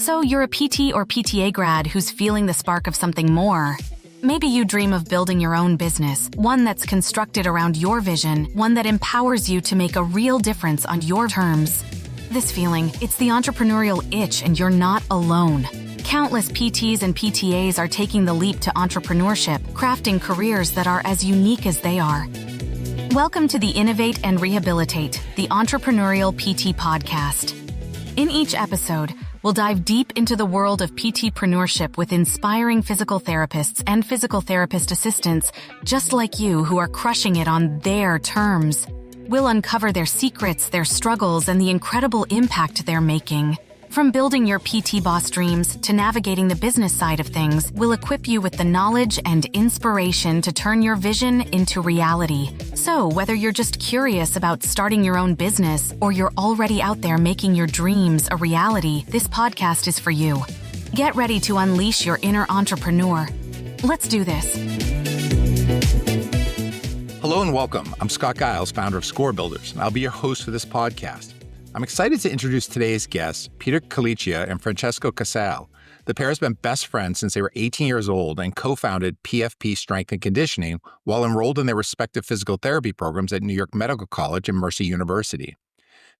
So you're a PT or PTA grad who's feeling the spark of something more. Maybe you dream of building your own business, one that's constructed around your vision, one that empowers you to make a real difference on your terms. This feeling, it's the entrepreneurial itch, and you're not alone. Countless PTs and PTAs are taking the leap to entrepreneurship, crafting careers that are as unique as they are. Welcome to the Innovate and Rehabilitate, the Entrepreneurial PT podcast. In each episode, we'll dive deep into the world of PTpreneurship with inspiring physical therapists and physical therapist assistants just like you who are crushing it on their terms. We'll uncover their secrets, their struggles, and the incredible impact they're making. From building your PT boss dreams to navigating the business side of things, we'll equip you with the knowledge and inspiration to turn your vision into reality. So, whether you're just curious about starting your own business or you're already out there making your dreams a reality, this podcast is for you. Get ready to unleash your inner entrepreneur. Let's do this. Hello and welcome. I'm Scott Giles, founder of Score Builders, and I'll be your host for this podcast. I'm excited to introduce today's guests, Peter Calicchia and Francesco Casale. The pair has been best friends since they were 18 years old and co-founded PFP Strength and Conditioning while enrolled in their respective physical therapy programs at New York Medical College and Mercy University.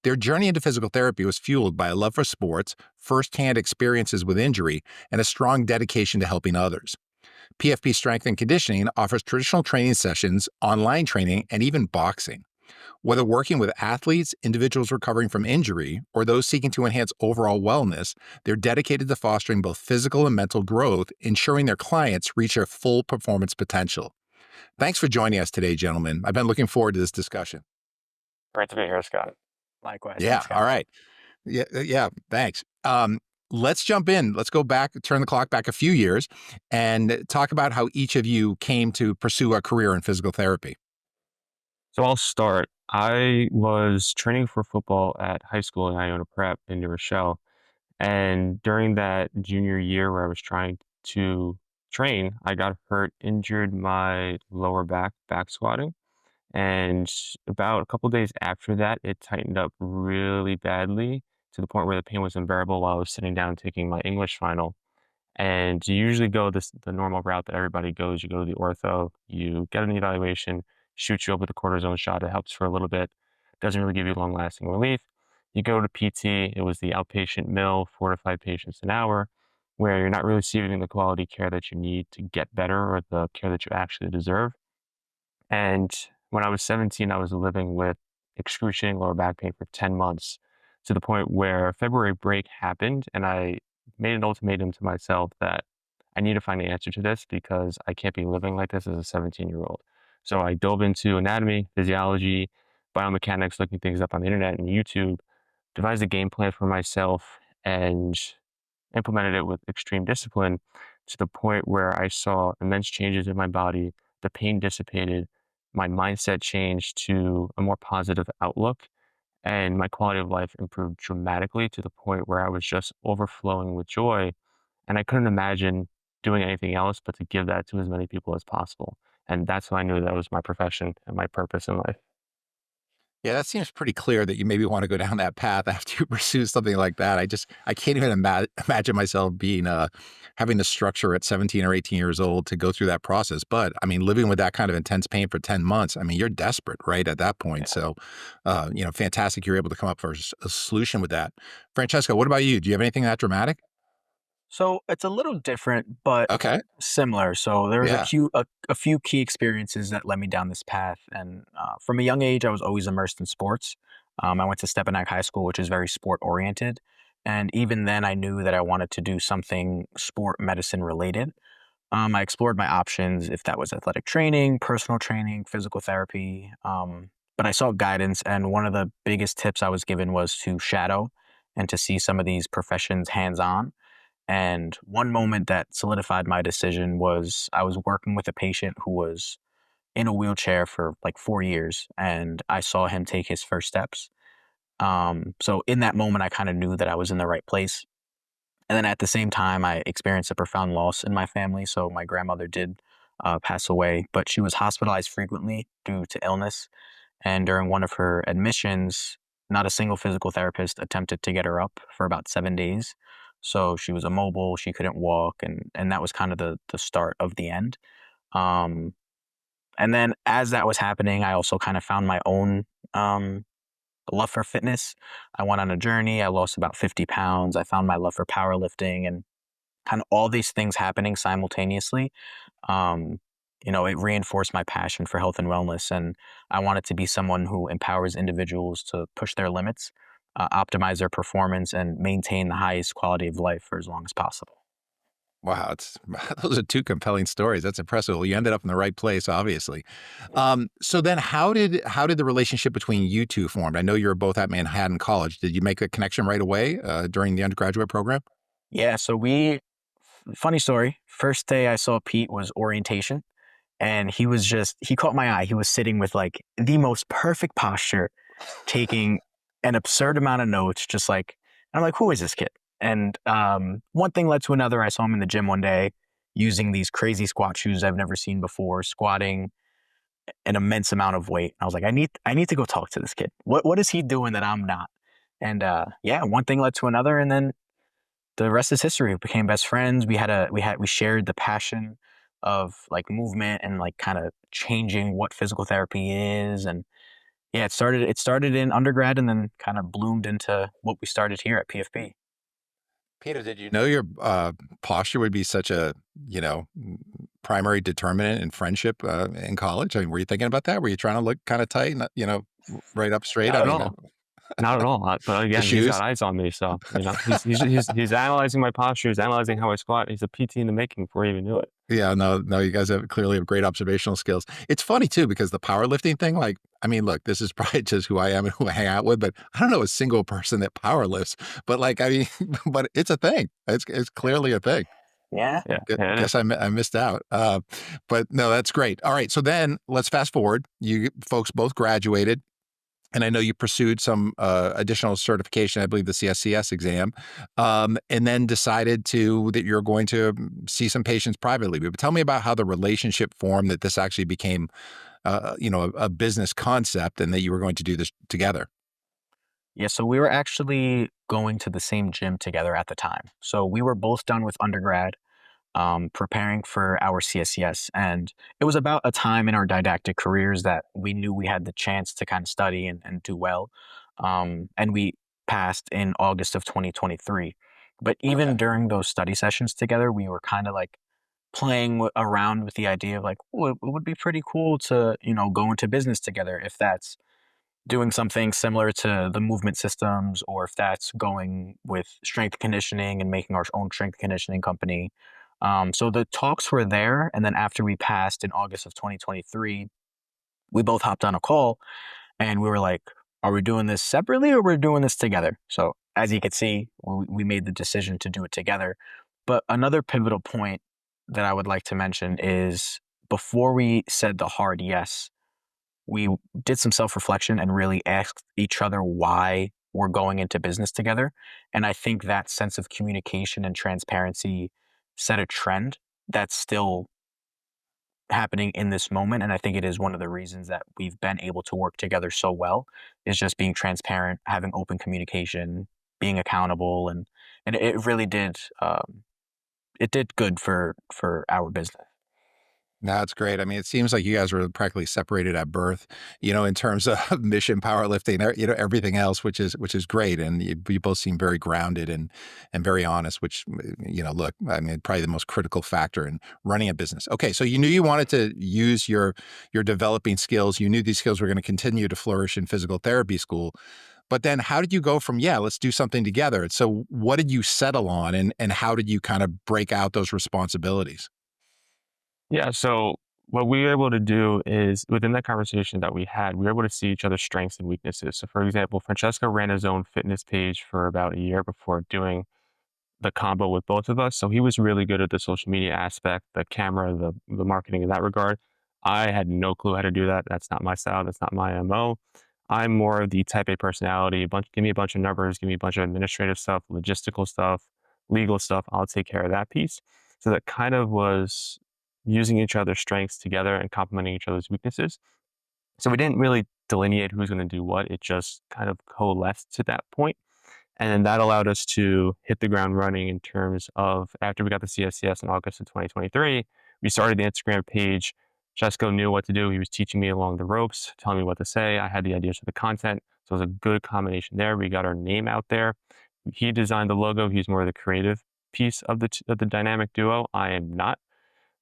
Their journey into physical therapy was fueled by a love for sports, first-hand experiences with injury, and a strong dedication to helping others. PFP Strength and Conditioning offers traditional training sessions, online training, and even boxing. Whether working with athletes, individuals recovering from injury, or those seeking to enhance overall wellness, they're dedicated to fostering both physical and mental growth, ensuring their clients reach their full performance potential. Thanks for joining us today, gentlemen. I've been looking forward to this discussion. Great to be here, Scott. Likewise. Yeah, Thanks, Scott. all right. Yeah, thanks. Let's jump in. Let's go back, turn the clock back a few years, and talk about how each of you came to pursue a career in physical therapy. So I'll start. I was training for football at high school in Iona Prep in New Rochelle. And during that junior year where I was trying to train, I got hurt, injured my lower back squatting. And about a couple days after that, it tightened up really badly to the point where the pain was unbearable while I was sitting down taking my English final. And you usually go the normal route that everybody goes. You go to the ortho, you get an evaluation, shoot you up with a cortisone shot. It helps for a little bit. Doesn't really give you long-lasting relief. You go to PT. It was the outpatient mill, 4 to 5 patients an hour, where you're not really receiving the quality care that you need to get better or the care that you actually deserve. And when I was 17, I was living with excruciating lower back pain for 10 months to the point where February break happened, and I made an ultimatum to myself that I need to find the answer to this because I can't be living like this as a 17-year-old. So I dove into anatomy, physiology, biomechanics, looking things up on the internet and YouTube, devised a game plan for myself and implemented it with extreme discipline to the point where I saw immense changes in my body. The pain dissipated, my mindset changed to a more positive outlook, and my quality of life improved dramatically to the point where I was just overflowing with joy. And I couldn't imagine doing anything else but to give that to as many people as possible. And that's when I knew that was my profession and my purpose in life. Yeah, that seems pretty clear that you maybe want to go down that path after you pursue something like that. I can't even imagine myself being, having the structure at 17 or 18 years old to go through that process. But I mean, living with that kind of intense pain for 10 months, I mean, you're desperate, right, at that point. Yeah. So, fantastic. You're able to come up with a solution with that. Francesco, what about you? Do you have anything that dramatic? So it's a little different, but Okay. similar. So there was Yeah. a few key experiences that led me down this path. And from a young age, I was always immersed in sports. I went to Stepinac High School, which is very sport oriented. And even then, I knew that I wanted to do something sport medicine related. I explored my options, if that was athletic training, personal training, physical therapy. But I sought guidance. And one of the biggest tips I was given was to shadow and to see some of these professions hands on. And one moment that solidified my decision was I was working with a patient who was in a wheelchair for like 4 years, and I saw him take his first steps. So in that moment, I kind of knew that I was in the right place. And then at the same time, I experienced a profound loss in my family. So my grandmother did pass away, but she was hospitalized frequently due to illness. And during one of her admissions, not a single physical therapist attempted to get her up for about 7 days. So she was immobile, she couldn't walk, and that was kind of the start of the end. Um, and then as that was happening, I also kind of found my own love for fitness. I went on a journey. I lost about 50 pounds. I found my love for powerlifting, and kind of all these things happening simultaneously. Um, it reinforced my passion for health and wellness. And I wanted to be someone who empowers individuals to push their limits, optimize their performance, and maintain the highest quality of life for as long as possible. Wow, those are two compelling stories. That's impressive. Well, you ended up in the right place, obviously. So then, how did the relationship between you two form? I know you were both at Manhattan College. Did you make a connection right away during the undergraduate program? Yeah, so funny story. First day I saw Pete was orientation, and he caught my eye. He was sitting with like the most perfect posture, taking an absurd amount of notes, just like, and I'm like, who is this kid? And one thing led to another. I saw him in the gym one day using these crazy squat shoes I've never seen before, squatting an immense amount of weight. I was like, I need to go talk to this kid. What is he doing that I'm not? And yeah, one thing led to another, and then the rest is history. We became best friends. We shared the passion of like movement and like kind of changing what physical therapy is. And yeah, it started in undergrad and then kind of bloomed into what we started here at PFP. Peter, did you know your posture would be such a primary determinant in friendship in college? I mean, were you thinking about that? Were you trying to look kind of tight, not, right up straight? Not I at mean, all. Not at all. But the again, he's got shoes. eyes on me, so he's analyzing my posture. He's analyzing how I squat. He's a PT in the making before I even knew it. Yeah, no, no, you guys clearly have great observational skills. It's funny too, because the powerlifting thing, like, I mean, look, this is probably just who I am and who I hang out with, but I don't know a single person that power lifts. But like, I mean, but it's a thing. It's clearly a thing. Yeah. Yeah, yeah, it Guess is. I missed out. But no, that's great. All right, so then let's fast forward. You folks both graduated. And I know you pursued some additional certification, I believe the CSCS exam, and then decided that you're going to see some patients privately. But tell me about how the relationship formed, that this actually became, a business concept, and that you were going to do this together. Yeah, so we were actually going to the same gym together at the time. So we were both done with undergrad, preparing for our CSCS. And it was about a time in our didactic careers that we knew we had the chance to kind of study and do well. And we passed in August of 2023. But Okay. even during those study sessions together, we were kind of like playing around with the idea of like, oh, it would be pretty cool to, go into business together if that's doing something similar to the movement systems, or if that's going with strength conditioning and making our own strength conditioning company. So the talks were there. And then after we passed in August of 2023, we both hopped on a call and we were like, are we doing this separately or we're doing this together? So as you could see, we made the decision to do it together. But another pivotal point that I would like to mention is before we said the hard yes, we did some self-reflection and really asked each other why we're going into business together. And I think that sense of communication and transparency set a trend that's still happening in this moment. And I think it is one of the reasons that we've been able to work together so well, is just being transparent, having open communication, being accountable, and it really did it did good for our business. No, that's great. I mean, it seems like you guys were practically separated at birth, in terms of mission, powerlifting, everything else, which is great. And you both seem very grounded and very honest, which, look, I mean, probably the most critical factor in running a business. Okay, so you knew you wanted to use your developing skills. You knew these skills were going to continue to flourish in physical therapy school. But then how did you go from, yeah, let's do something together? So what did you settle on, and how did you kind of break out those responsibilities? Yeah, so what we were able to do is within that conversation that we had, we were able to see each other's strengths and weaknesses. So, for example, Francesco ran his own fitness page for about a year before doing the combo with both of us. So he was really good at the social media aspect, the camera, the marketing in that regard. I had no clue how to do that. That's not my style. That's not my MO. I'm more of the type A personality. Give me a bunch of numbers, give me a bunch of administrative stuff, logistical stuff, legal stuff. I'll take care of that piece. So that kind of was using each other's strengths together and complementing each other's weaknesses. So we didn't really delineate who's going to do what. It just kind of coalesced to that point. And then that allowed us to hit the ground running in terms of, after we got the CSCS in August of 2023, we started the Instagram page. Chesko knew what to do. He was teaching me along the ropes, telling me what to say. I had the ideas for the content. So it was a good combination there. We got our name out there. He designed the logo. He's more of the creative piece of the dynamic duo. I am not.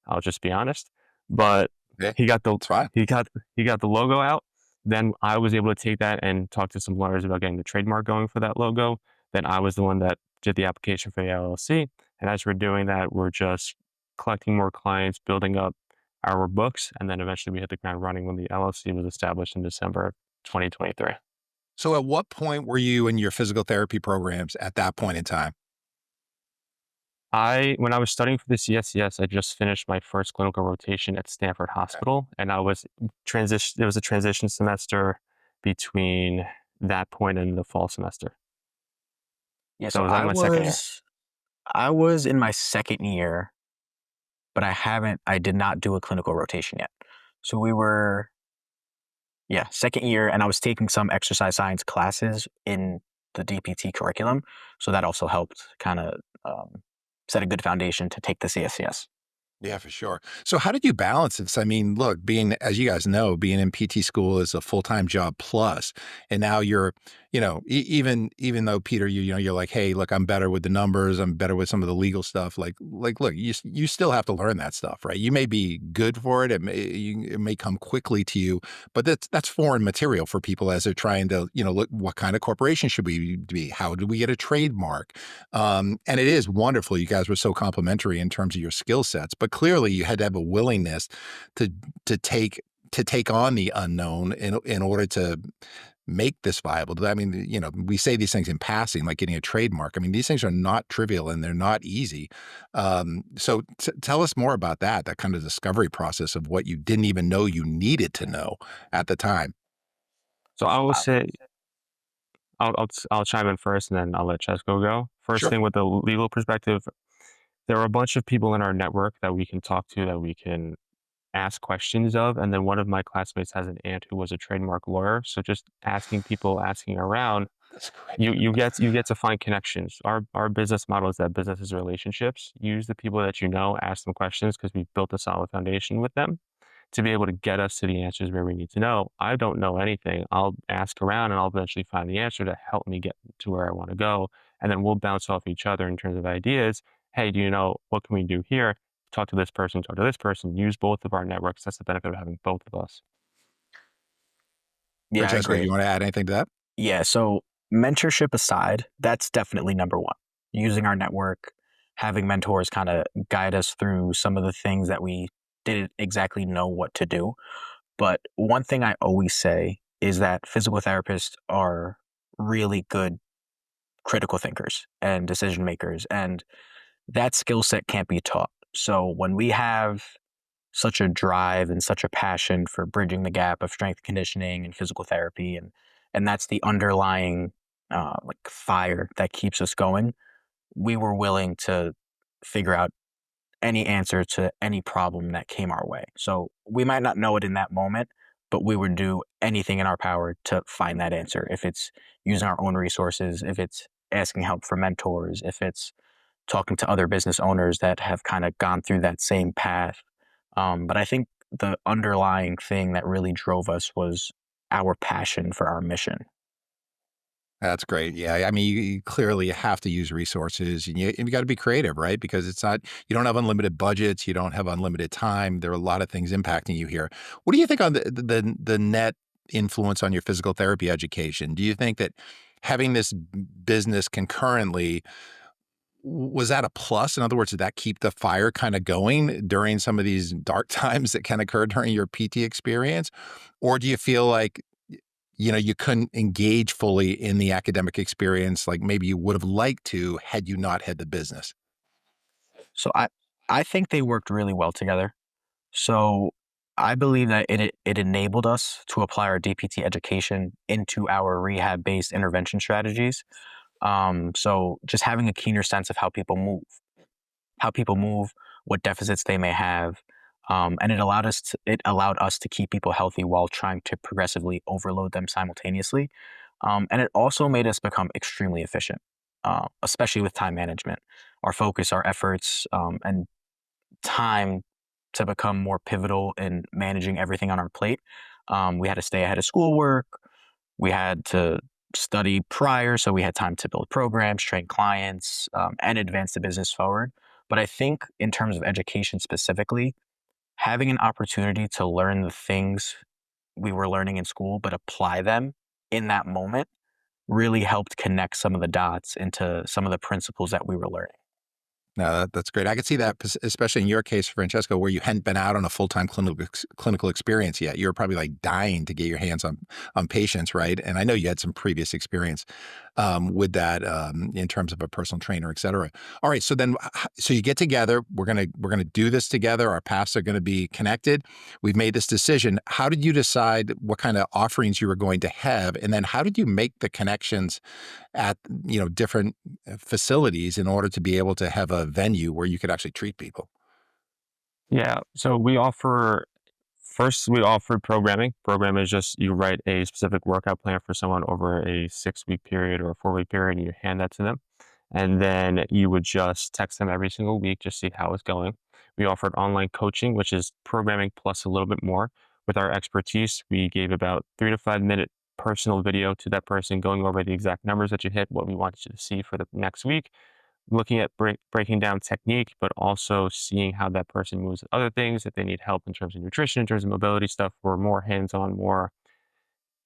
I'll just be honest. But Yeah, he got the it's fine. he got the logo out. Then I was able to take that and talk to some lawyers about getting the trademark going for that logo. Then I was the one that did the application for the LLC. And as we're doing that, we're just collecting more clients, building up our books, and then eventually we hit the ground running when the LLC was established in December of 2023. So at what point were you in your physical therapy programs at that point in time? When I was studying for the CSCS, I just finished my first clinical rotation at Stanford Hospital, and it was a transition semester between that point and the fall semester. Yeah, So so I was on my second year. I was in my second year, but I did not do a clinical rotation yet. So we were, yeah, second year, and I was taking some exercise science classes in the DPT curriculum. So that also helped kind of set a good foundation to take the CSCS. Yeah, for sure. So how did you balance this? I mean, look, being, as you guys know, being in PT school is a full-time job plus, and now you're, even though Peter, you're like, hey, look, I'm better with the numbers, I'm better with some of the legal stuff. Look, you still have to learn that stuff, right? You may be good for it, it may come quickly to you, but that's foreign material for people as they're trying to, look, what kind of corporation should we be? How do we get a trademark? And it is wonderful. You guys were so complimentary in terms of your skill sets, but clearly you had to have a willingness to to take to take on the unknown in order to make this viable. I mean, we say these things in passing, like getting a trademark. I mean, these things are not trivial and they're not easy. So tell us more about that kind of discovery process of what you didn't even know you needed to know at the time. So I will say, I'll chime in first, and then I'll let Chesko go. First Sure. thing, with the legal perspective, there are a bunch of people in our network that we can talk to, that we can ask questions of. And then one of my classmates has an aunt who was a trademark lawyer. So just asking people, asking around, That's great. you get to find connections. Our business model is that business is relationships. Use the people that you know, ask them questions, because we've built a solid foundation with them to be able to get us to the answers where we need to know. I don't know anything. I'll ask around and I'll eventually find the answer to help me get to where I want to go. And then we'll bounce off each other in terms of ideas. Hey, do you know what can we do here? Talk to this person, talk to this person, use both of our networks. That's the benefit of having both of us. Yeah, I Francesco, agree. you want to add anything to that? Yeah, so mentorship aside, that's definitely number one. Using our network, having mentors kind of guide us through some of the things that we didn't exactly know what to do. But one thing I always say is that physical therapists are really good critical thinkers and decision makers, and that skill set can't be taught. So when we have such a drive and such a passion for bridging the gap of strength conditioning and physical therapy, and that's the underlying like fire that keeps us going, we were willing to figure out any answer to any problem that came our way. So we might not know it in that moment, but we would do anything in our power to find that answer. If it's using our own resources, if it's asking help from mentors, if it's talking to other business owners that have kind of gone through that same path. But I think the underlying thing that really drove us was our passion for our mission. That's great. Yeah. I mean, you clearly have to use resources and you got to be creative, right? Because you don't have unlimited budgets. You don't have unlimited time. There are a lot of things impacting you here. What do you think on the net influence on your physical therapy education? Do you think that having this business concurrently, was that a plus? In other words, did that keep the fire kind of going during some of these dark times that can occur during your PT experience? Or do you feel like you couldn't engage fully in the academic experience like maybe you would have liked to had you not had the business? So I think they worked really well together. So I believe that it enabled us to apply our DPT education into our rehab based intervention strategies. So just having a keener sense of how people move, what deficits they may have. And it allowed us to keep people healthy while trying to progressively overload them simultaneously. And it also made us become extremely efficient, especially with time management. Our focus, our efforts, and time to become more pivotal in managing everything on our plate. We had to stay ahead of schoolwork. We had to study prior, so we had time to build programs, train clients, and advance the business forward. But I think in terms of education specifically, having an opportunity to learn the things we were learning in school, but apply them in that moment really helped connect some of the dots into some of the principles that we were learning. No, that's great. I could see that, especially in your case, Francesco, where you hadn't been out on a full-time clinical experience yet. You were probably like dying to get your hands on patients, right? And I know you had some previous experience with that in terms of a personal trainer, et cetera. All right, so then, so you get together. We're gonna do this together. Our paths are going to be connected. We've made this decision. How did you decide what kind of offerings you were going to have, and then how did you make the connections at different facilities in order to be able to have a venue where you could actually treat people? Yeah. So we offered programming. Program is just you write a specific workout plan for someone over a 6 week period or a 4 week period, and you hand that to them. And then you would just text them every single week, just see how it's going. We offered online coaching, which is programming plus a little bit more. With our expertise, we gave about 3 to 5 minute personal video to that person, going over the exact numbers that you hit, what we wanted you to see for the next week, looking at breaking down technique, but also seeing how that person moves with other things. If they need help in terms of nutrition, in terms of mobility stuff, we're more hands-on, more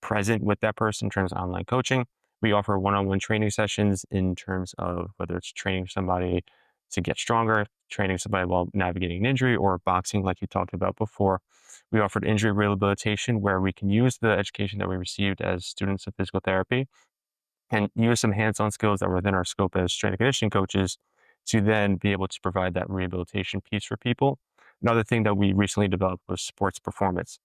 present with that person in terms of online coaching. We offer one-on-one training sessions in terms of whether it's training somebody to get stronger, training somebody while navigating an injury, or boxing, like you talked about before. We offered injury rehabilitation, where we can use the education that we received as students of physical therapy and use some hands-on skills that were within our scope as strength and conditioning coaches to then be able to provide that rehabilitation piece for people. Another thing that we recently developed was sports performance.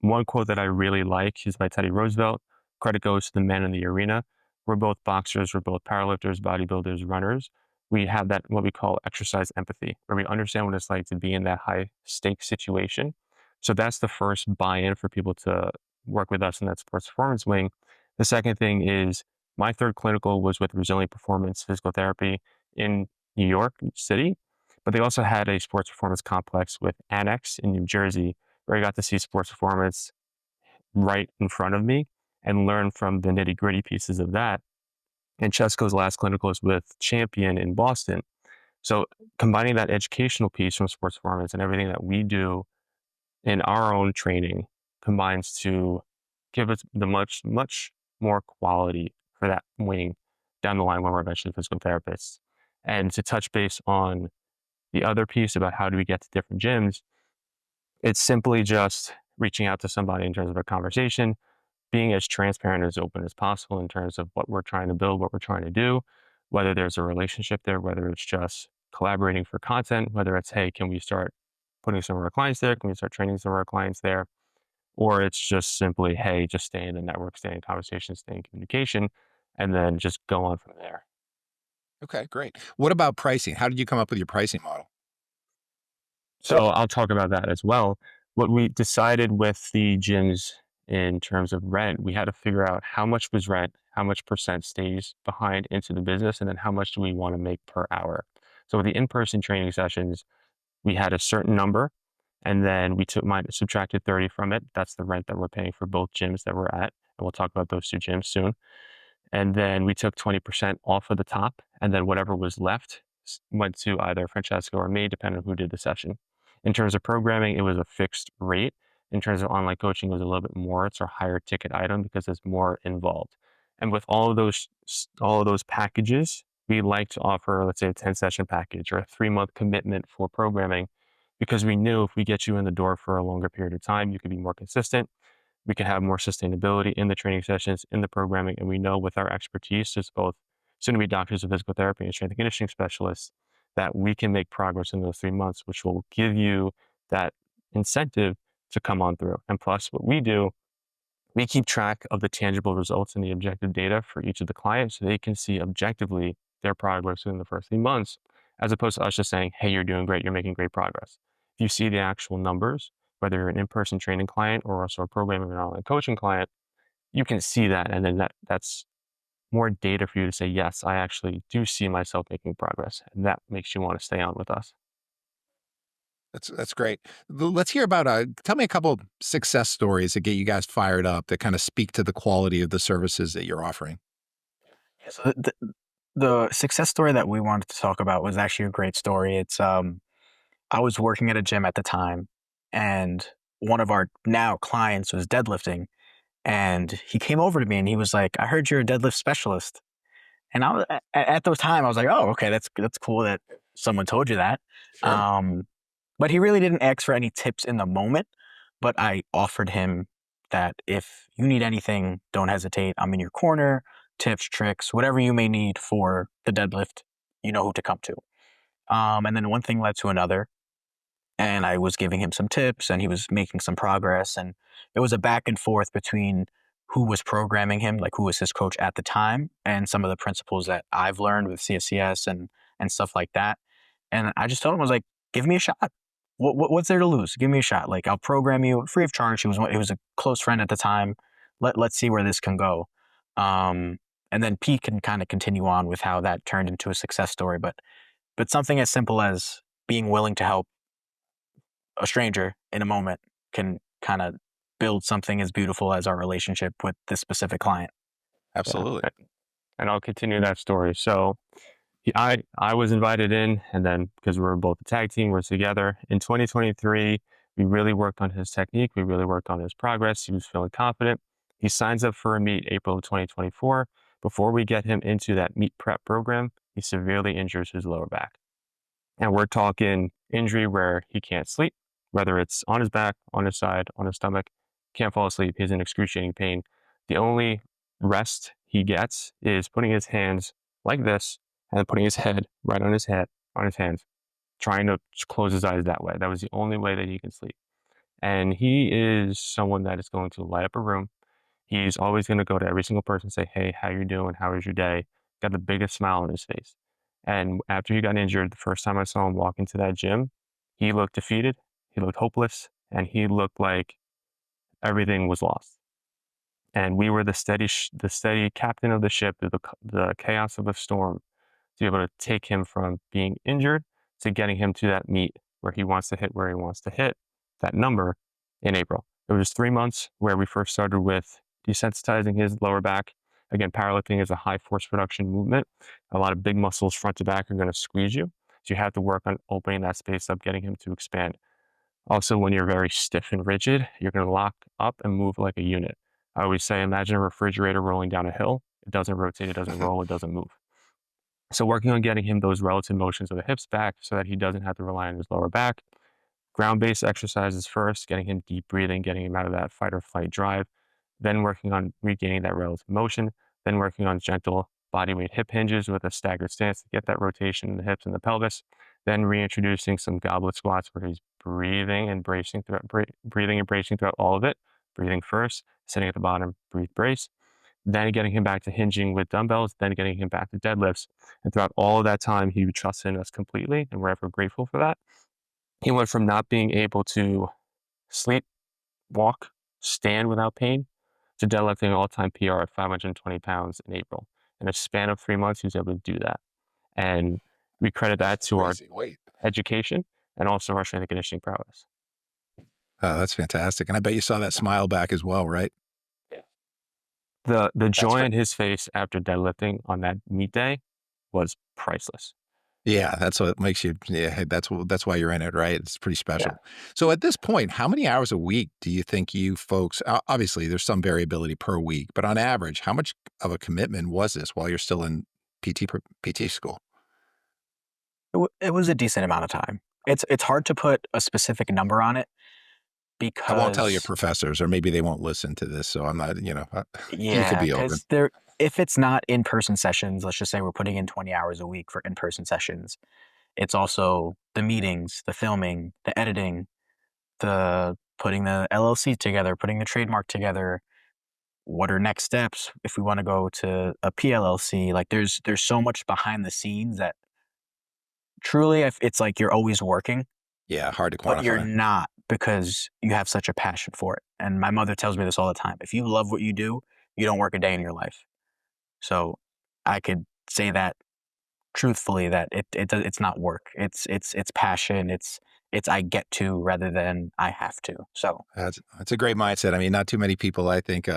One quote that I really like is by Teddy Roosevelt. Credit goes to the men in the arena. We're both boxers, we're both powerlifters, bodybuilders, runners. We have that, what we call exercise empathy, where we understand what it's like to be in that high stake situation. So that's the first buy-in for people to work with us in that sports performance wing. The second thing is my third clinical was with Resilient Performance Physical Therapy in New York City, but they also had a sports performance complex with Annex in New Jersey, where I got to see sports performance right in front of me and learn from the nitty gritty pieces of that. And Chesko's last clinical is with Champion in Boston. So combining that educational piece from sports performance and everything that we do in our own training combines to give us the much more quality for that wing down the line when we're eventually physical therapists. And to touch base on the other piece about how do we get to different gyms, it's simply just reaching out to somebody in terms of a conversation, being as transparent as open as possible in terms of what we're trying to build, what we're trying to do, whether there's a relationship there, whether it's just collaborating for content, whether it's, hey, can we start putting some of our clients there? Can we start training some of our clients there? Or it's just simply, hey, just stay in the network, stay in conversation, stay in communication, and then just go on from there. Okay, great. What about pricing? How did you come up with your pricing model? So I'll talk about that as well. What we decided with the gyms in terms of rent, we had to figure out how much was rent, how much percent stays behind into the business, and then how much do we want to make per hour. So with the in-person training sessions, we had a certain number, and then we subtracted 30 from it. That's the rent that we're paying for both gyms that we're at. And we'll talk about those two gyms soon. And then we took 20% off of the top, and then whatever was left went to either Francesco or me, depending on who did the session. In terms of programming, it was a fixed rate. In terms of online coaching, it was a little bit more. It's a higher ticket item because there's more involved. And with all of those packages, we like to offer, let's say, a 10 session package or a 3 month commitment for programming, because we knew if we get you in the door for a longer period of time, you could be more consistent. We can have more sustainability in the training sessions, in the programming. And we know with our expertise as both soon to be doctors of physical therapy and strength and conditioning specialists, that we can make progress in those 3 months, which will give you that incentive to come on through. And plus, what we do, we keep track of the tangible results and the objective data for each of the clients so they can see objectively their progress within the first 3 months, as opposed to us just saying, hey, you're doing great, you're making great progress. If you see the actual numbers, whether you're an in-person training client or also a programming or online coaching client, you can see that, and then that's more data for you to say, yes, I actually do see myself making progress, and that makes you want to stay on with us. That's great. Let's hear about, tell me a couple success stories that get you guys fired up, that kind of speak to the quality of the services that you're offering. Yeah, so the success story that we wanted to talk about was actually a great story. I was working at a gym at the time, and one of our now clients was deadlifting, and he came over to me and he was like, "I heard you're a deadlift specialist." And I was at the time I was like, "Oh, okay, that's cool that someone told you that." Sure. Um, but he really didn't ask for any tips in the moment. But I offered him that if you need anything, don't hesitate. I'm in your corner. Tips, tricks, whatever you may need for the deadlift, you know who to come to. And then one thing led to another, and I was giving him some tips and he was making some progress. And it was a back and forth between who was programming him, like who was his coach at the time, and some of the principles that I've learned with CSCS and stuff like that. And I just told him, I was like, give me a shot. What's there to lose? Give me a shot. Like, I'll program you free of charge. He was a close friend at the time. Let's see where this can go. Um, and then Pete can kind of continue on with how that turned into a success story. But something as simple as being willing to help a stranger in a moment can kind of build something as beautiful as our relationship with this specific client. Yeah. Absolutely. And I'll continue that story. So I was invited in, and then because we were both a tag team, we're together. In 2023, we really worked on his technique. We really worked on his progress. He was feeling confident. He signs up for a meet April of 2024. Before we get him into that meet prep program, he severely injures his lower back. And we're talking injury where he can't sleep, whether it's on his back, on his side, on his stomach, can't fall asleep. He's in excruciating pain. The only rest he gets is putting his hands like this and putting his head right on his head, on his hands, trying to close his eyes that way. That was the only way that he can sleep. And he is someone that is going to light up a room. He's always going to go to every single person and say, "Hey, how you doing? How was your day?" Got the biggest smile on his face. And after he got injured, the first time I saw him walk into that gym, he looked defeated, he looked hopeless, and he looked like everything was lost. And we were the steady captain of the ship through the chaos of the storm to be able to take him from being injured to getting him to that meet where he wants to hit where he wants to hit that number in April. It was 3 months where we first started with desensitizing his lower back. Again, powerlifting is a high force production movement. A lot of big muscles front to back are going to squeeze you. So you have to work on opening that space up, getting him to expand. Also, when you're very stiff and rigid, you're going to lock up and move like a unit. I always say, imagine a refrigerator rolling down a hill. It doesn't rotate, it doesn't roll, it doesn't move. So working on getting him those relative motions of the hips back so that he doesn't have to rely on his lower back. Ground-based exercises first, getting him deep breathing, getting him out of that fight or flight drive, then working on regaining that relative motion, then working on gentle body weight hip hinges with a staggered stance to get that rotation in the hips and the pelvis, then reintroducing some goblet squats where he's breathing and bracing throughout all of it. Breathing first, sitting at the bottom, breathe, brace, then getting him back to hinging with dumbbells, then getting him back to deadlifts. And throughout all of that time, he trusted in us completely, and we're ever grateful for that. He went from not being able to sleep, walk, stand without pain to deadlifting an all-time PR at 520 pounds in April. In a span of 3 months, he was able to do that. And we credit that That's to our crazy. Wait. education and also our strength and conditioning prowess. Oh, that's fantastic. And I bet you saw that smile back as well, right? The That's joy on his face after deadlifting on that meet day was priceless. Yeah, that's what makes you. Yeah, that's why you're in it, right? It's pretty Yeah. special. So at this point, how many hours a week do you think you folks? Obviously, there's some variability per week, but on average, how much of a commitment was this while you're still in PT school? It was a decent amount of time. It's hard to put a specific number on it I won't tell your because professors, or maybe they won't listen to this. So I'm not. You could yeah, be open. because there if it's not in-person sessions, let's just say we're putting in 20 hours a week for in-person sessions. It's also the meetings, the filming, the editing, the putting the LLC together, putting the trademark together. What are next steps if we want to go to a PLLC? Like there's so much behind the scenes that truly it's like you're always working, Yeah, hard to but you're quantify. not because you have such a passion for it. And my mother tells me this all the time. If you love what you do, you don't work a day in your life. So I could say that truthfully, that it's not work. It's passion. It's I get to rather than I have to. So That's a great mindset. I mean, not too many people, I think,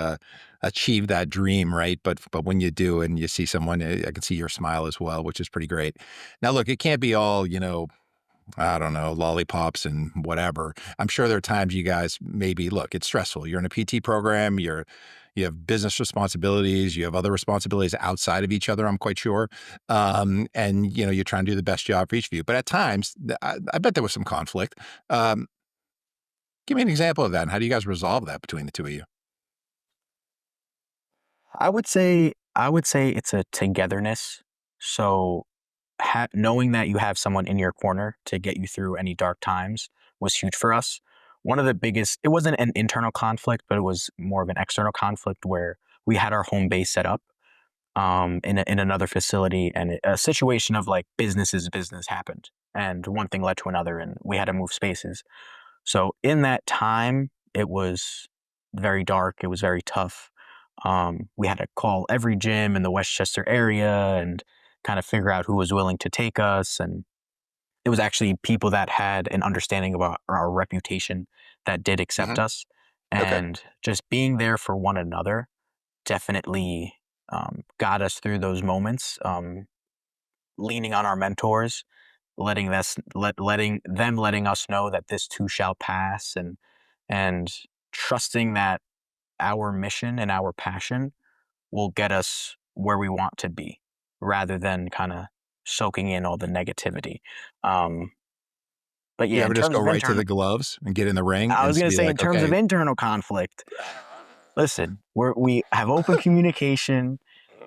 achieve that dream, right? But when you do, and you see someone, I can see your smile as well, which is pretty great. Now, look, it can't be all, I don't know, lollipops and whatever. I'm sure there are times you guys maybe look, it's stressful. You're in a PT program, you have business responsibilities, you have other responsibilities outside of each other, I'm quite sure. And you're trying to do the best job for each of you. But at times, I bet there was some conflict. Um, Give me an example of that. And how do you guys resolve that between the two of you? I would say it's a togetherness. So knowing that you have someone in your corner to get you through any dark times was huge for us. One of the biggest, it wasn't an internal conflict, but it was more of an external conflict where we had our home base set up in another facility, and a situation of like business is business happened, and one thing led to another, and we had to move spaces. So in that time, it was very dark. It was very tough. We had to call every gym in the Westchester area and kind of figure out who was willing to take us. And it was actually people that had an understanding about our reputation that did accept Hmm. us. Okay. And just being there for one another definitely got us through those moments. Leaning on our mentors, letting us know that this too shall pass, and trusting that our mission and our passion will get us where we want to be, rather than kind of soaking in all the negativity. Um, but You yeah, in ever just terms go of right to internal, the gloves and get in the ring I and was gonna be say in like, terms of okay, internal conflict, listen, we have open communication.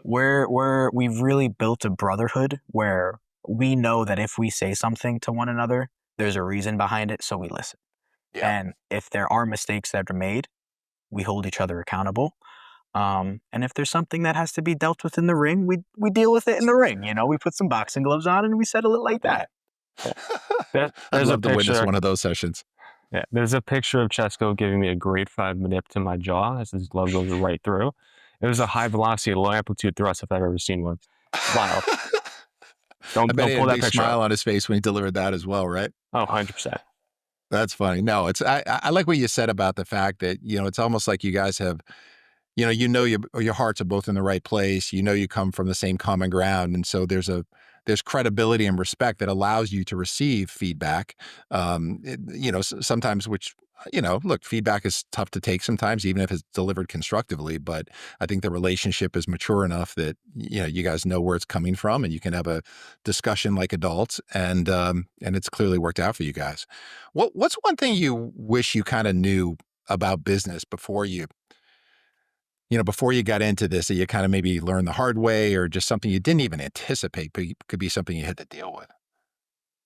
We've really built a brotherhood where we know that if we say something to one another, there's a reason behind it, so we listen. yeah. And if there are mistakes that are made, we hold each other accountable. And if there's something that has to be dealt with in the ring, we deal with it in the ring. We put some boxing gloves on and we settle it like that. Yeah. There, I'd there's a love to witness picture. one of those sessions. Yeah, there's a picture of Chesko giving me a grade 5 manip to my jaw as his glove goes right through. It was a high velocity, low amplitude thrust if I've ever seen one. Wild. I bet Don't he had pull a that big picture up. smile on his face when he delivered that as well, right? Oh, 100%. That's funny. No, I like what you said about the fact that, it's almost like you guys have, your hearts are both in the right place. You come from the same common ground. And so there's credibility and respect that allows you to receive feedback. Sometimes which, look, feedback is tough to take sometimes, even if it's delivered constructively. But I think the relationship is mature enough that, you guys know where it's coming from and you can have a discussion like adults. And it's clearly worked out for you guys. What's one thing you wish you kind of knew about business before you got into this that you kind of maybe learned the hard way, or just something you didn't even anticipate, but could be something you had to deal with?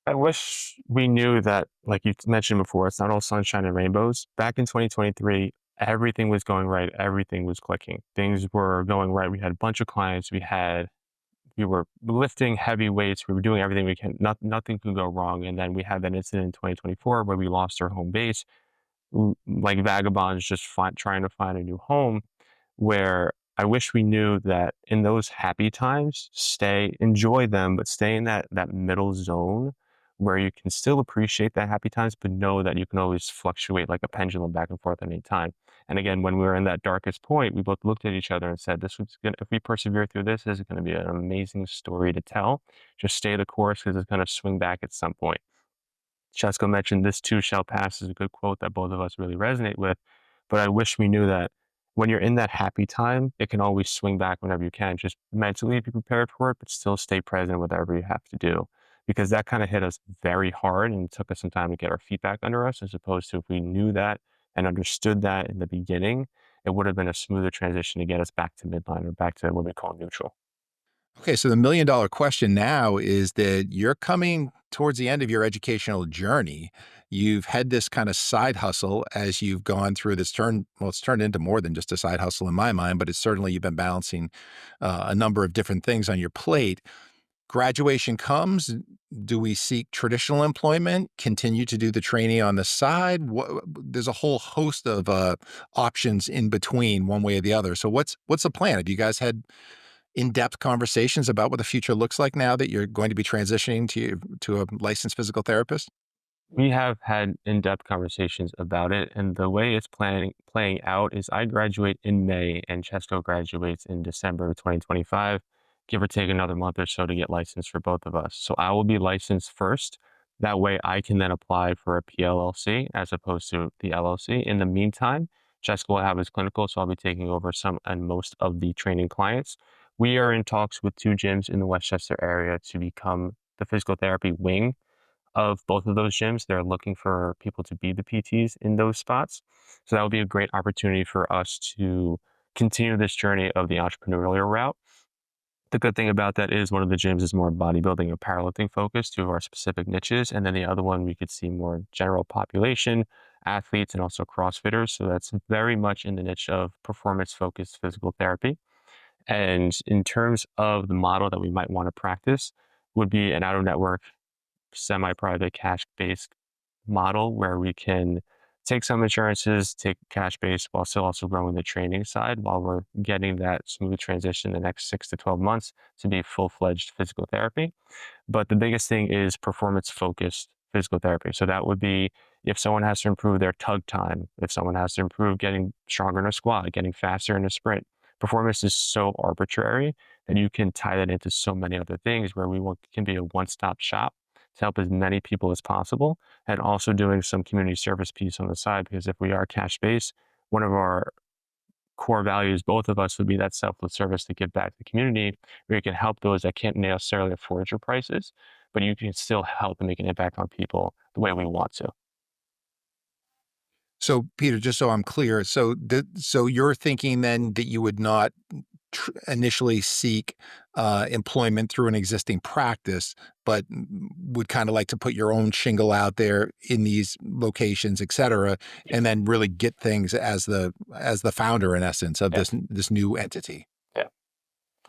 I wish we knew that, like you mentioned before, it's not all sunshine and rainbows. Back in 2023, everything was going right. Everything was clicking. Things were going right. We had a bunch of clients. We were lifting heavy weights. We were doing everything we can. Nothing could go wrong. And then we had that incident in 2024 where we lost our home base, like vagabonds, just trying to find a new home. Where I wish we knew that in those happy times, enjoy them, but stay in that middle zone where you can still appreciate that happy times, but know that you can always fluctuate like a pendulum back and forth at any time. And again, when we were in that darkest point, we both looked at each other and said, if we persevere through this is going to be an amazing story to tell. Just stay the course because it's going to swing back at some point. Chesko mentioned this too shall pass is a good quote that both of us really resonate with. But I wish we knew that when you're in that happy time, it can always swing back whenever you can. Just mentally be prepared for it, but still stay present with whatever you have to do. Because that kind of hit us very hard and it took us some time to get our feet back under us, as opposed to if we knew that and understood that in the beginning, it would have been a smoother transition to get us back to midline or back to what we call neutral. Okay, so the $1 million question now is that you're coming towards the end of your educational journey. You've had this kind of side hustle as you've gone through this it's turned into more than just a side hustle in my mind, but it's certainly you've been balancing a number of different things on your plate. graduation comes, do we seek traditional employment, continue to do the training on the side? There's a whole host of options in between, one way or the other. So what's the plan? Have you guys had in-depth conversations about what the future looks like now that you're going to be transitioning to a licensed physical therapist? We have had in-depth conversations about it, and the way it's playing out is I graduate in May and Chesco graduates in December of 2025, give or take another month or so to get licensed for both of us. So I will be licensed first. That way I can then apply for a PLLC as opposed to the LLC. In the meantime, Chesco will have his clinical, so I'll be taking over some and most of the training clients. We are in talks with 2 gyms in the Westchester area to become the physical therapy wing of both of those gyms. They're looking for people to be the PTs in those spots. So that would be a great opportunity for us to continue this journey of the entrepreneurial route. The good thing about that is one of the gyms is more bodybuilding and powerlifting focused, 2 of our specific niches. And then the other one, we could see more general population, athletes, and also CrossFitters. So that's very much in the niche of performance focused physical therapy. And in terms of the model that we might want to practice, would be an out of network semi-private cash-based model where we can take some insurances, take cash-based while still also growing the training side while we're getting that smooth transition the next 6 to 12 months to be full-fledged physical therapy. But the biggest thing is performance-focused physical therapy. So that would be if someone has to improve their tug time, if someone has to improve getting stronger in a squat, getting faster in a sprint. Performance is so arbitrary that you can tie that into so many other things where can be a one-stop shop to help as many people as possible, and also doing some community service piece on the side, because if we are cash-based, one of our core values, both of us, would be that selfless service to give back to the community, where you can help those that can't necessarily afford your prices, but you can still help and make an impact on people the way we want to. So, Peter, just so I'm clear, so you're thinking then that you would not initially seek employment through an existing practice, but would kind of like to put your own shingle out there in these locations, et cetera, and then really get things as the founder, in essence, of this new entity. Yeah,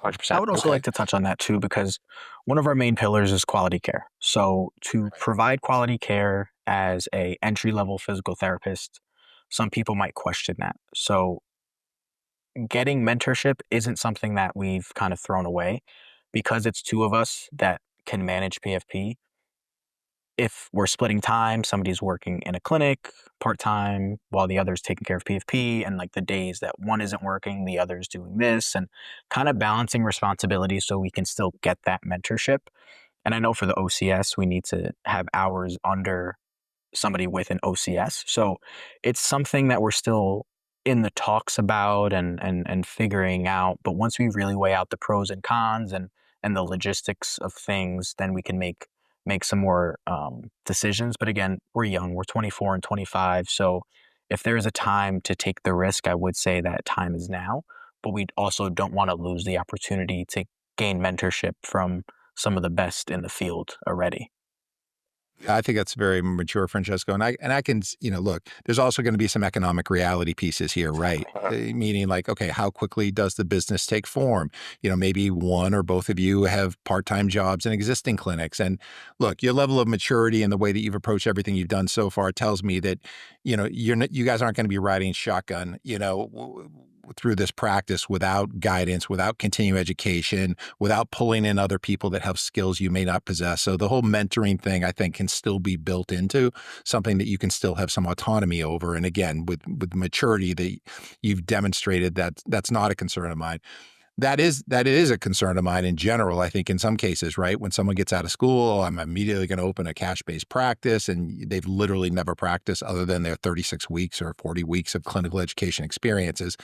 100%. I would also like to touch on that too, because one of our main pillars is quality care. So to provide quality care as a entry-level physical therapist, some people might question that. So getting mentorship isn't something that we've kind of thrown away because it's 2 of us that can manage PFP. If we're splitting time, somebody's working in a clinic part-time while the other's taking care of PFP, and like the days that one isn't working, the other's doing this, and kind of balancing responsibilities so we can still get that mentorship. And I know for the OCS, we need to have hours under somebody with an OCS. So it's something that we're still in the talks about and figuring out. But once we really weigh out the pros and cons and the logistics of things, then we can make some more decisions. But again, we're young. We're 24 and 25. So if there is a time to take the risk, I would say that time is now. But we also don't want to lose the opportunity to gain mentorship from some of the best in the field already. I think that's very mature, Francesco. And I can, look, there's also going to be some economic reality pieces here, right? Meaning like, okay, how quickly does the business take form? Maybe one or both of you have part-time jobs in existing clinics. And look, your level of maturity and the way that you've approached everything you've done so far tells me that, you guys aren't going to be riding shotgun, through this practice without guidance, without continuing education, without pulling in other people that have skills you may not possess. So the whole mentoring thing, I think, can still be built into something that you can still have some autonomy over. And again, with maturity that you've demonstrated, that's not a concern of mine. That is a concern of mine in general. I think in some cases, right, when someone gets out of school, I'm immediately going to open a cash-based practice, and they've literally never practiced other than their 36 weeks or 40 weeks of clinical education experiences.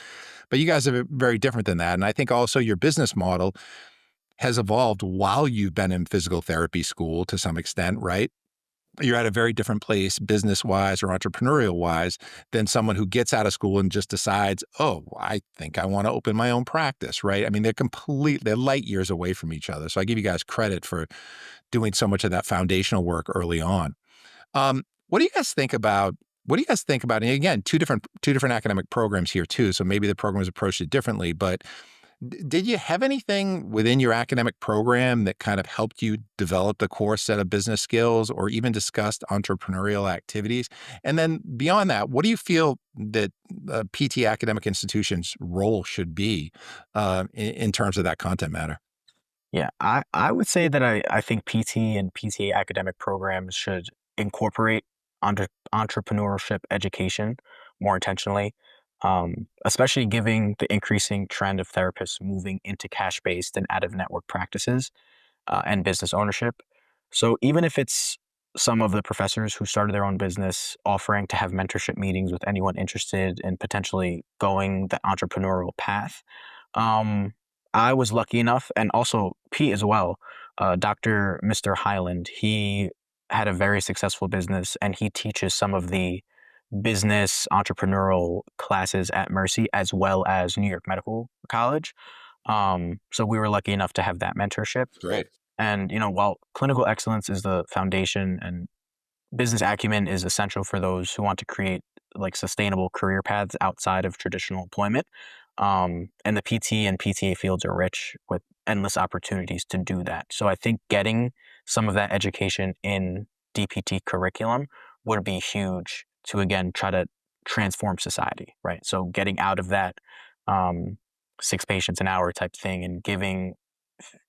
But you guys are very different than that. And I think also your business model has evolved while you've been in physical therapy school to some extent, right? You're at a very different place business-wise or entrepreneurial-wise than someone who gets out of school and just decides, oh, I think I want to open my own practice, right? I mean, they're light years away from each other. So I give you guys credit for doing so much of that foundational work early on. What do you guys think about? And again, two different academic programs here too. So maybe the programs approached it differently, but Did you have anything within your academic program that kind of helped you develop the core set of business skills or even discussed entrepreneurial activities? And then beyond that, what do you feel that PT academic institutions' role should be in terms of that content matter? Yeah, I would say that I think PT and PTA academic programs should incorporate entrepreneurship education more intentionally, especially giving the increasing trend of therapists moving into cash-based and out-of-network practices and business ownership. So even if it's some of the professors who started their own business offering to have mentorship meetings with anyone interested in potentially going the entrepreneurial path, um, I was lucky enough, and also Pete as well. Dr. Mr. Highland, he had a very successful business, and he teaches some of the business entrepreneurial classes at Mercy as well as New York Medical College. So we were lucky enough to have that mentorship. Great. And while clinical excellence is the foundation and business acumen is essential for those who want to create like sustainable career paths outside of traditional employment. And the PT and PTA fields are rich with endless opportunities to do that. So I think getting some of that education in DPT curriculum would be huge to again try to transform society, right? So getting out of that um, 6 patients an hour type thing and giving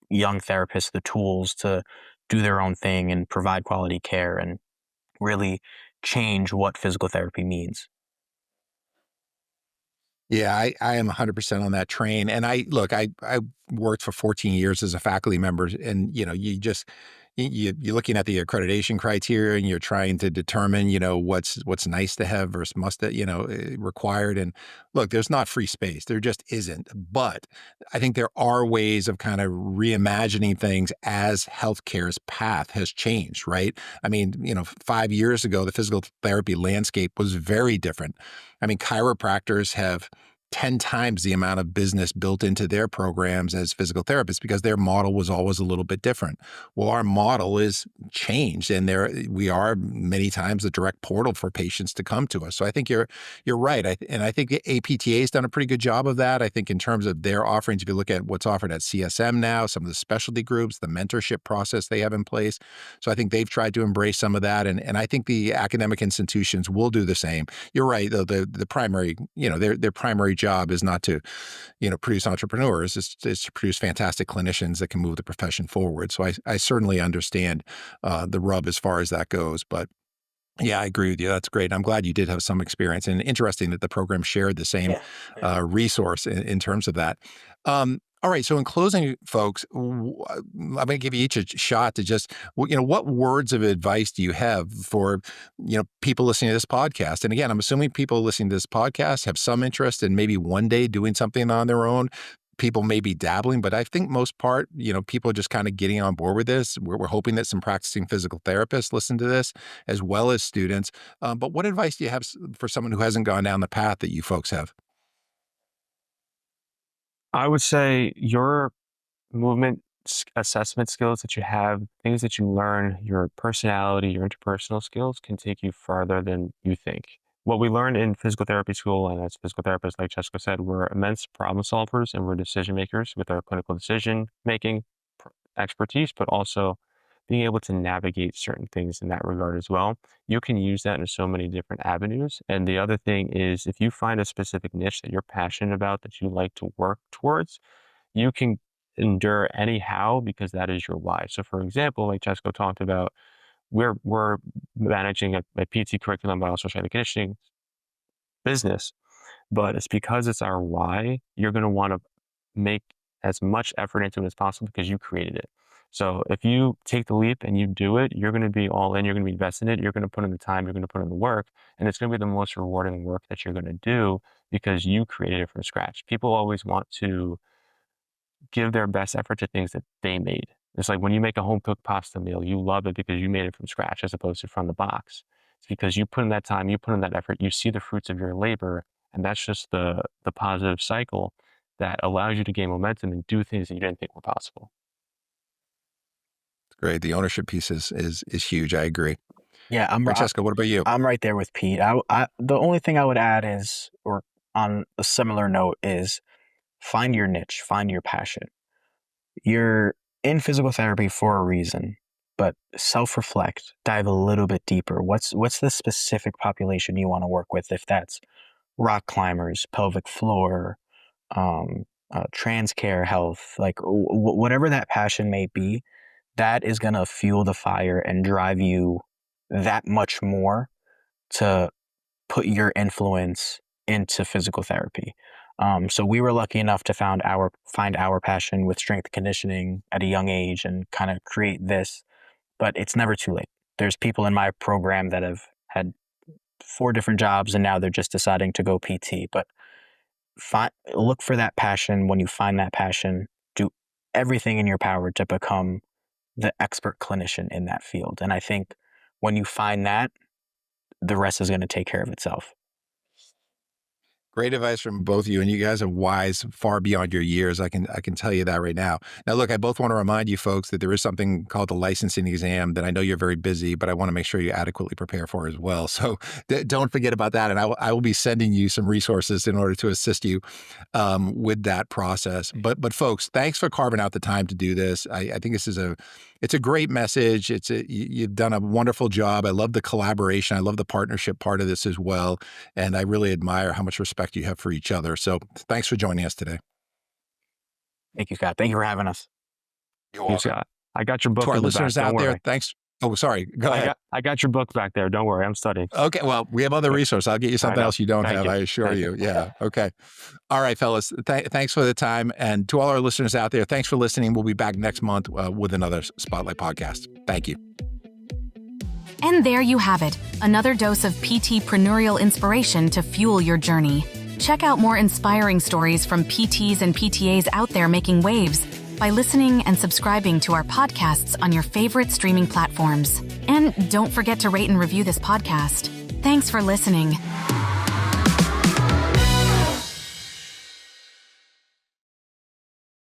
young therapists the tools to do their own thing and provide quality care and really change what physical therapy means. Yeah, I am 100% on that train. And I worked for 14 years as a faculty member, and you're looking at the accreditation criteria, and you're trying to determine what's nice to have versus must required. And look, there's not free space, there just isn't. But I think there are ways of kind of reimagining things as healthcare's path has changed, right? I mean, 5 years ago, the physical therapy landscape was very different. I mean, chiropractors have 10 times the amount of business built into their programs as physical therapists because their model was always a little bit different. Well, our model is changed, and we are many times the direct portal for patients to come to us. So I think you're right. And I think the APTA has done a pretty good job of that. I think in terms of their offerings, if you look at what's offered at CSM now, some of the specialty groups, the mentorship process they have in place. So I think they've tried to embrace some of that. And I think the academic institutions will do the same. You're right, though, the primary, their primary job is not to, produce entrepreneurs. It's to produce fantastic clinicians that can move the profession forward. So I certainly understand the rub as far as that goes. But yeah, I agree with you. That's great. I'm glad you did have some experience, and interesting that the program shared the same resource in terms of that. All right. So in closing, folks, I'm going to give you each a shot to just, what words of advice do you have for, people listening to this podcast? And again, I'm assuming people listening to this podcast have some interest in maybe one day doing something on their own. People may be dabbling, but I think most part, people are just kind of getting on board with this. We're hoping that some practicing physical therapists listen to this as well as students. But what advice do you have for someone who hasn't gone down the path that you folks have? I would say your movement assessment skills that you have, things that you learn, your personality, your interpersonal skills can take you farther than you think. What we learn in physical therapy school, and as physical therapists, like Jessica said, we're immense problem solvers and we're decision makers with our clinical decision making expertise, but also being able to navigate certain things in that regard as well. You can use that in so many different avenues. And the other thing is, if you find a specific niche that you're passionate about, that you like to work towards, you can endure anyhow because that is your why. So for example, like Jessica talked about, we're managing a PT curriculum, but also strength and conditioning business. But it's because it's our why, you're going to want to make as much effort into it as possible because you created it. So if you take the leap and you do it, you're going to be all in, you're going to be invested in it, you're going to put in the time, you're going to put in the work, and it's going to be the most rewarding work that you're going to do because you created it from scratch. People always want to give their best effort to things that they made. It's like when you make a home cooked pasta meal, you love it because you made it from scratch as opposed to from the box. It's because you put in that time, you put in that effort, you see the fruits of your labor, and that's just the positive cycle that allows you to gain momentum and do things that you didn't think were possible. Great. The ownership piece is huge. I agree. Yeah, Francesca, what about you? I'm right there with Pete. The only thing I would add is, or on a similar note, is find your niche, find your passion. You're in physical therapy for a reason, but self-reflect, dive a little bit deeper. What's the specific population you want to work with? If that's rock climbers, pelvic floor, trans care health, like whatever that passion may be, that is going to fuel the fire and drive you that much more to put your influence into physical therapy. So we were lucky enough to find our passion with strength and conditioning at a young age and kind of create this, but it's never too late. There's people in my program that have had 4 different jobs and now they're just deciding to go PT, but look for that passion. When you find that passion, do everything in your power to become the expert clinician in that field. And I think when you find that, the rest is going to take care of itself. Great advice from both of you, and you guys are wise far beyond your years. I can tell you that right now. Now, look, I both want to remind you folks that there is something called the licensing exam that I know you're very busy, but I want to make sure you adequately prepare for as well. So don't forget about that, and I will be sending you some resources in order to assist you with that process. But folks, thanks for carving out the time to do this. I think it's a great message. You've done a wonderful job. I love the collaboration. I love the partnership part of this as well, and I really admire how much respect you have for each other. So thanks for joining us today. Thank you, Scott. Thank you for having us. You're welcome. Scott. I got your book. To our in the listeners back. out Don't there, worry. thanks. Oh, sorry. Go ahead. I got your book back there. Don't worry. I'm studying. Okay. Well, we have other resources. I'll get you something else you don't Thank have. you. I assure Thank you. Yeah. Okay. All right, fellas. Thanks for the time. And to all our listeners out there, thanks for listening. We'll be back next month with another Spotlight podcast. Thank you. And there you have it, another dose of PT-preneurial inspiration to fuel your journey. Check out more inspiring stories from PTs and PTAs out there making waves by listening and subscribing to our podcasts on your favorite streaming platforms. And don't forget to rate and review this podcast. Thanks for listening.